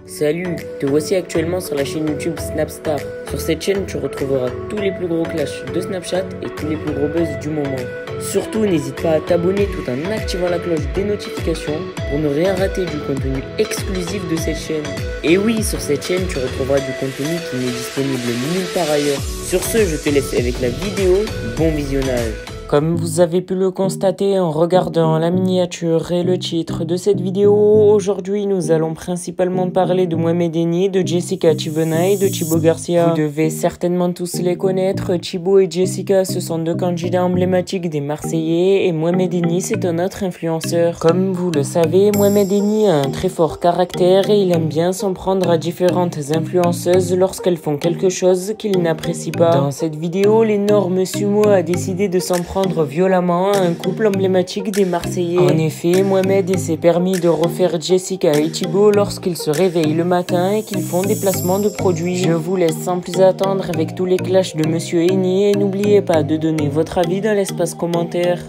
Salut, te voici actuellement sur la chaîne YouTube Snapstar. Sur cette chaîne, tu retrouveras tous les plus gros clashs de Snapchat et tous les plus gros buzz du moment. Surtout, n'hésite pas à t'abonner tout en activant la cloche des notifications pour ne rien rater du contenu exclusif de cette chaîne. Et oui, sur cette chaîne, tu retrouveras du contenu qui n'est disponible nulle part ailleurs. Sur ce, je te laisse avec la vidéo. Bon visionnage. Comme vous avez pu le constater en regardant la miniature et le titre de cette vidéo, aujourd'hui nous allons principalement parler de Mohamed Eni, de Jessica Thibenay et de Thibaut Garcia. Vous devez certainement tous les connaître, Thibaut et Jessica ce sont deux candidats emblématiques des Marseillais et Mohamed Eni c'est un autre influenceur. Comme vous le savez, Mohamed Eni a un très fort caractère et il aime bien s'en prendre à différentes influenceuses lorsqu'elles font quelque chose qu'il n'apprécie pas. Dans cette vidéo, l'énorme Sumo a décidé de s'en prendre violemment à un couple emblématique des Marseillais. En effet, Mohamed s'est permis de refaire Jessica et Thibaut lorsqu'ils se réveillent le matin et qu'ils font des placements de produits. Je vous laisse sans plus attendre avec tous les clashs de Monsieur Eni et n'oubliez pas de donner votre avis dans l'espace commentaire.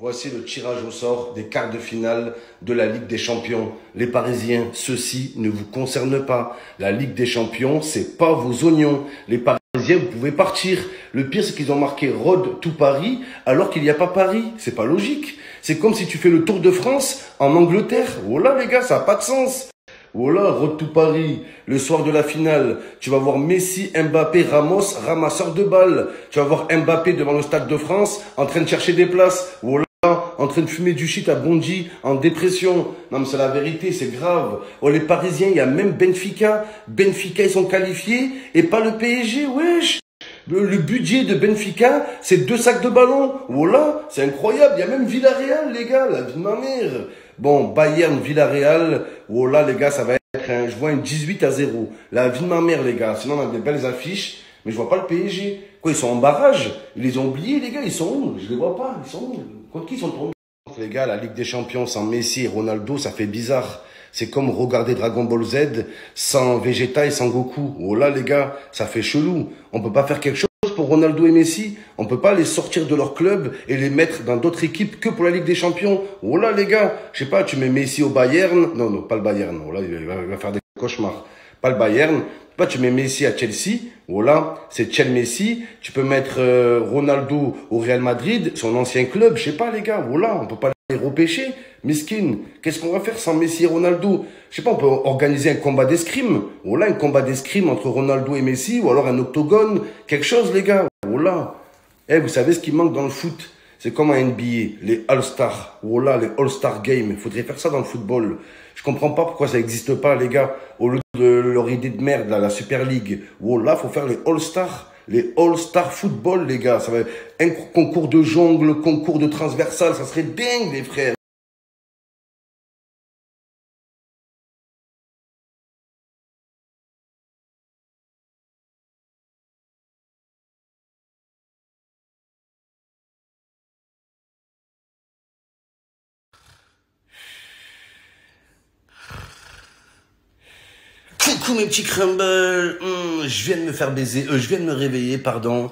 Voici le tirage au sort des quarts de finale de la Ligue des Champions. Les Parisiens, ceci ne vous concerne pas. La Ligue des Champions, c'est pas vos oignons. Les Parisiens, vous pouvez partir. Le pire, c'est qu'ils ont marqué Road to Paris alors qu'il n'y a pas Paris. C'est pas logique. C'est comme si tu fais le Tour de France en Angleterre. Oh là les gars, ça n'a pas de sens. Oh là, Road to Paris, le soir de la finale, tu vas voir Messi, Mbappé, Ramos, ramasseur de balles. Tu vas voir Mbappé devant le Stade de France en train de chercher des places. Oh là, en train de fumer du shit à Bondy, en dépression. Non mais c'est la vérité, c'est grave. Oh les Parisiens, il y a même Benfica. Benfica, ils sont qualifiés et pas le PSG, wesh. Le budget de Benfica, c'est 2 sacs de ballons. Voilà, c'est incroyable. Il y a même Villarreal, les gars, la vie de ma mère. Bon, Bayern, Villarreal. Voilà, les gars, ça va être je vois un 18-0. La vie de ma mère, les gars. Sinon, on a des belles affiches. Mais je vois pas le PSG. Quoi, ils sont en barrage? Ils les ont oubliés, les gars. Ils sont où? Je les vois pas. Ils sont où? Contre qui ils sont tombés? Les gars, la Ligue des Champions sans Messi et Ronaldo, ça fait bizarre. C'est comme regarder Dragon Ball Z sans Vegeta et sans Goku. Oh là, les gars, ça fait chelou. On peut pas faire quelque chose pour Ronaldo et Messi. On peut pas les sortir de leur club et les mettre dans d'autres équipes que pour la Ligue des Champions. Oh là, les gars, je sais pas, tu mets Messi au Bayern. Non, non, pas le Bayern. Oh là, il va faire des cauchemars. Pas le Bayern. Pas tu mets Messi à Chelsea. Voilà, c'est Chelsea Messi. Tu peux mettre Ronaldo au Real Madrid, son ancien club. Je sais pas, les gars. Voilà, on peut pas les repêcher. Miskin, qu'est-ce qu'on va faire sans Messi et Ronaldo? Je sais pas, on peut organiser un combat d'escrime. Voilà, un combat d'escrime entre Ronaldo et Messi, ou alors un octogone, quelque chose, les gars. Voilà. Eh, vous savez ce qui manque dans le foot? C'est comme un NBA, les All-Stars. Voilà, les All-Star Games. Il faudrait faire ça dans le football. Je comprends pas pourquoi ça n'existe pas, les gars. Au lieu de leur idée de merde, là, la Super League. Voilà, faut faire les All-Stars. Les All-Star Football, les gars. Ça va être un concours de jongle, concours de transversal. Ça serait dingue, les frères. Coucou mes petits crumbles, je viens de me faire baiser, je viens de me réveiller, pardon.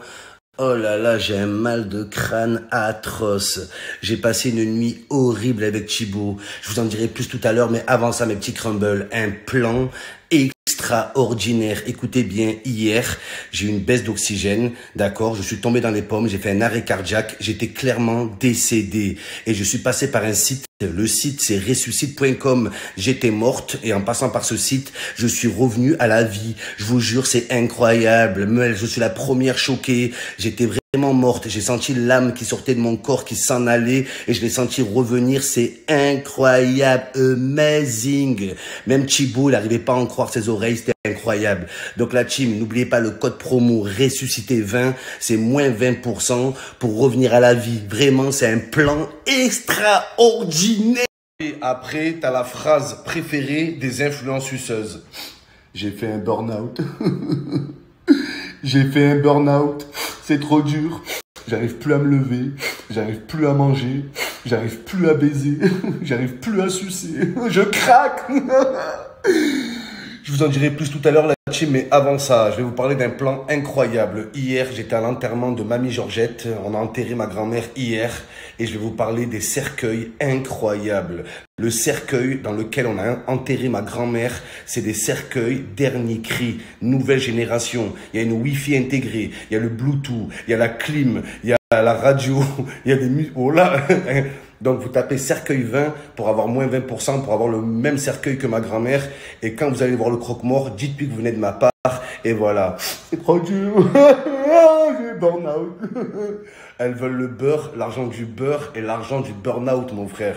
Oh là là, j'ai un mal de crâne atroce. J'ai passé une nuit horrible avec Thibaut. Je vous en dirai plus tout à l'heure, mais avant ça, mes petits crumbles, un plan extraordinaire. Écoutez bien, hier, j'ai eu une baisse d'oxygène, d'accord? Je suis tombé dans les pommes, j'ai fait un arrêt cardiaque, j'étais clairement décédé. Et je suis passé par un site, le site c'est ressuscite.com. J'étais morte et en passant par ce site, je suis revenu à la vie. Je vous jure, c'est incroyable. Je suis la première choquée. J'étais vraiment morte. J'ai senti l'âme qui sortait de mon corps, qui s'en allait et je l'ai senti revenir. C'est incroyable, amazing. Même Thibaut, il n'arrivait pas à en croire ses oreilles. C'était incroyable. Donc la team, n'oubliez pas le code promo ressuscité20, c'est moins 20% pour revenir à la vie. Vraiment, c'est un plan extraordinaire. Et après, t'as la phrase préférée des influenceuses. J'ai fait un burn-out. J'ai fait un burn-out. C'est trop dur. J'arrive plus à me lever. J'arrive plus à manger. J'arrive plus à baiser. J'arrive plus à sucer. Je craque. Je vous en dirai plus tout à l'heure, la team, mais avant ça, je vais vous parler d'un plan incroyable. Hier, j'étais à l'enterrement de Mamie Georgette. On a enterré ma grand-mère hier et je vais vous parler des cercueils incroyables. Le cercueil dans lequel on a enterré ma grand-mère, c'est des cercueils dernier cri, nouvelle génération. Il y a une Wi-Fi intégrée, il y a le Bluetooth, il y a la clim, il y a la radio, il y a des musiques. Oh là. Donc, vous tapez cercueil 20 pour avoir moins 20%, pour avoir le même cercueil que ma grand-mère. Et quand vous allez voir le croque-mort, dites-lui que vous venez de ma part. Et voilà. C'est trop dur. J'ai burn-out. Elles veulent le beurre, l'argent du beurre et l'argent du burn-out, mon frère.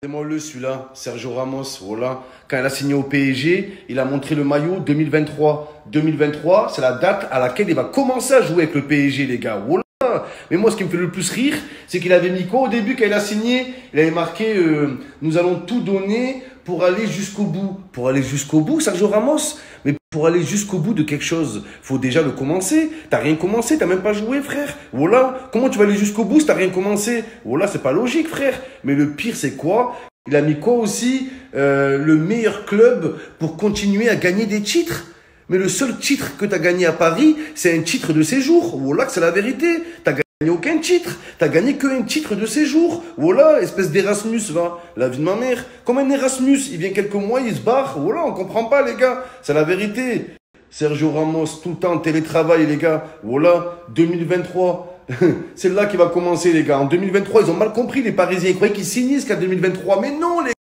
C'est moi celui-là, Sergio Ramos, voilà. Quand elle a signé au PSG, il a montré le maillot 2023. 2023, c'est la date à laquelle il va commencer à jouer avec le PSG, les gars. Voilà. Mais moi, ce qui me fait le plus rire, c'est qu'il avait mis quoi au début quand il a signé? Il avait marqué nous allons tout donner pour aller jusqu'au bout. Pour aller jusqu'au bout, Sergio Ramos? Mais pour aller jusqu'au bout de quelque chose, faut déjà le commencer. T'as rien commencé, t'as même pas joué, frère. Voilà. Comment tu vas aller jusqu'au bout si t'as rien commencé? Voilà, c'est pas logique, frère. Mais le pire, c'est quoi? Il a mis quoi aussi? Le meilleur club pour continuer à gagner des titres. Mais le seul titre que tu as gagné à Paris, c'est un titre de séjour. Voilà que c'est la vérité. Tu n'as gagné aucun titre. Tu n'as gagné qu'un titre de séjour. Voilà, espèce d'Erasmus, va. La vie de ma mère. Comme un Erasmus, il vient quelques mois, il se barre. Voilà, on comprend pas, les gars. C'est la vérité. Sergio Ramos, tout le temps en télétravail, les gars. Voilà, 2023. C'est là qu'il va commencer, les gars. En 2023, ils ont mal compris, les Parisiens. Ils croyaient qu'ils signaient jusqu'à 2023. Mais non, les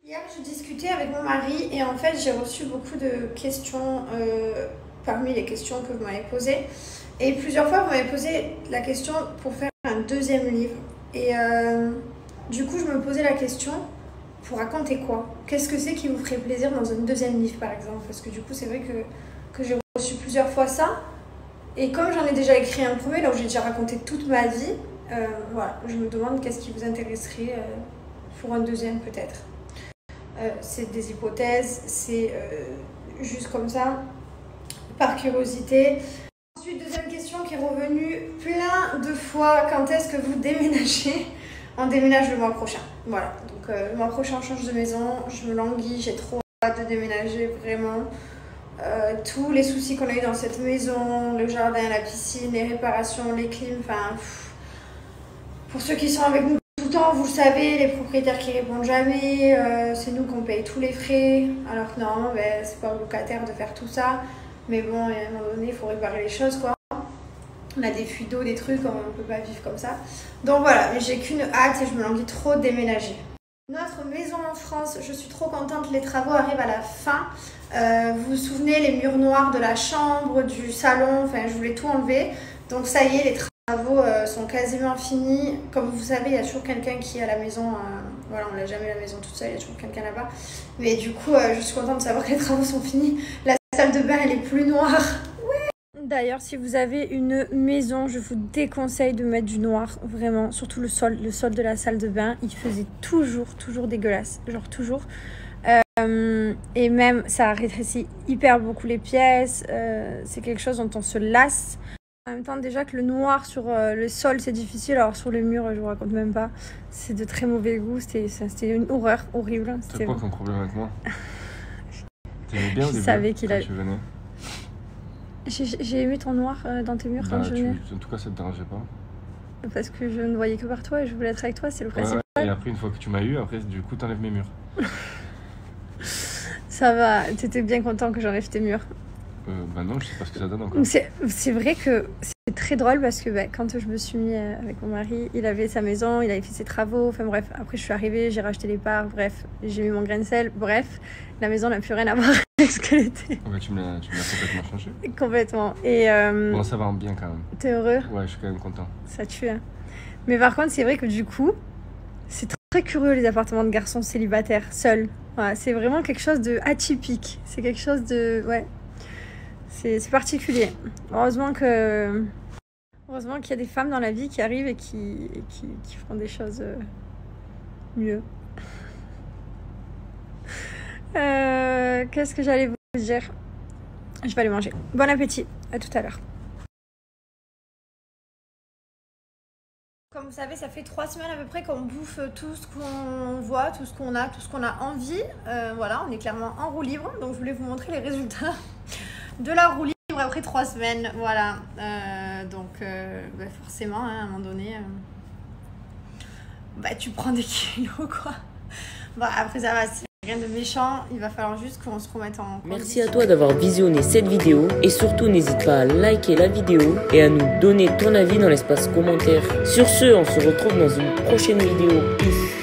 Hier, je discutais avec mon mari et en fait, j'ai reçu beaucoup de questions parmi les questions que vous m'avez posées. Et plusieurs fois, vous m'avez posé la question pour faire un deuxième livre. Et du coup, je me posais la question, pour raconter quoi? Qu'est-ce que c'est qui vous ferait plaisir dans un deuxième livre, par exemple? Parce que du coup, c'est vrai que j'ai reçu plusieurs fois ça. Et comme j'en ai déjà écrit un premier, là où j'ai déjà raconté toute ma vie, voilà, je me demande qu'est-ce qui vous intéresserait pour un deuxième peut-être. C'est des hypothèses, c'est juste comme ça, par curiosité. Ensuite, deuxième question qui est revenue plein de fois, quand est-ce que vous déménagez? On déménage le mois prochain, voilà. Donc le mois prochain, on change de maison, je me languis, j'ai trop hâte de déménager, vraiment. Tous les soucis qu'on a eu dans cette maison, le jardin, la piscine, les réparations, les clims, enfin... Pour ceux qui sont avec nous tout le temps, vous le savez, les propriétaires qui répondent jamais, c'est nous qu'on paye tous les frais, alors que non, ben, c'est pas au locataire de faire tout ça. Mais bon, à un moment donné, il faut réparer les choses, quoi. On a des fuites d'eau, des trucs, on peut pas vivre comme ça. Donc voilà, mais j'ai qu'une hâte et je me languis trop de déménager. Notre maison en France, je suis trop contente, les travaux arrivent à la fin. Vous vous souvenez, les murs noirs de la chambre, du salon, enfin je voulais tout enlever. Donc ça y est, les travaux sont quasiment finis. Comme vous savez, il y a toujours quelqu'un qui est à la maison. Voilà, on n'a jamais la maison toute seule, il y a toujours quelqu'un là-bas. Mais du coup, je suis contente de savoir que les travaux sont finis. La salle de bain, elle est plus noire. Ouais. D'ailleurs, si vous avez une maison, je vous déconseille de mettre du noir, vraiment. Surtout le sol de la salle de bain, il faisait toujours dégueulasse. Genre toujours. Et même, ça rétrécit hyper beaucoup les pièces. C'est quelque chose dont on se lasse. En même temps, déjà que le noir sur le sol, c'est difficile. Alors sur les murs, je vous raconte même pas. C'est de très mauvais goût. C'était une horreur horrible. C'est quoi ton problème avec moi? T'aimais bien au début, savais qu'il quand tu venais? J'ai aimé ton noir dans tes murs quand je venais. En tout cas, ça te dérangeait pas? Parce que je ne voyais que par toi et je voulais être avec toi, c'est le principal. Ouais, et après, une fois que tu m'as eu, après, du coup, t'enlèves mes murs. Ça va, t'étais bien content que j'enlève tes murs. Bah non, je sais pas ce que ça donne encore. C'est vrai que c'est très drôle parce que quand je me suis mis avec mon mari, il avait sa maison, il avait fait ses travaux, enfin bref, après je suis arrivée, j'ai racheté les parts, bref, j'ai mis mon grain de sel, bref, la maison n'a plus rien à voir avec ce qu'elle était. Ouais, tu me l'as complètement changé. Complètement. Et bon, ça va bien quand même. T'es heureux? Ouais, je suis quand même content. Ça tue, hein. Mais par contre, c'est vrai que du coup, c'est très curieux les appartements de garçons célibataires, seuls. Voilà, c'est vraiment quelque chose de atypique. C'est quelque chose de... Ouais. C'est particulier. Heureusement que Heureusement qu'il y a des femmes dans la vie qui arrivent et qui font des choses mieux. Qu'est-ce que j'allais vous dire? Je vais aller manger. Bon appétit, à tout à l'heure. Comme vous savez, ça fait 3 semaines à peu près qu'on bouffe tout ce qu'on voit, tout ce qu'on a envie. Voilà, on est clairement en roue libre. Donc je voulais vous montrer les résultats de la roue libre après 3 semaines. Voilà, forcément, hein, à un moment donné, tu prends des kilos, quoi. Bon, après ça va, c'est rien de méchant. Il va falloir juste qu'on se remette en condition. Merci à toi d'avoir visionné cette vidéo et surtout n'hésite pas à liker la vidéo et à nous donner ton avis dans l'espace commentaire. Sur ce, on se retrouve dans une prochaine vidéo. Peace.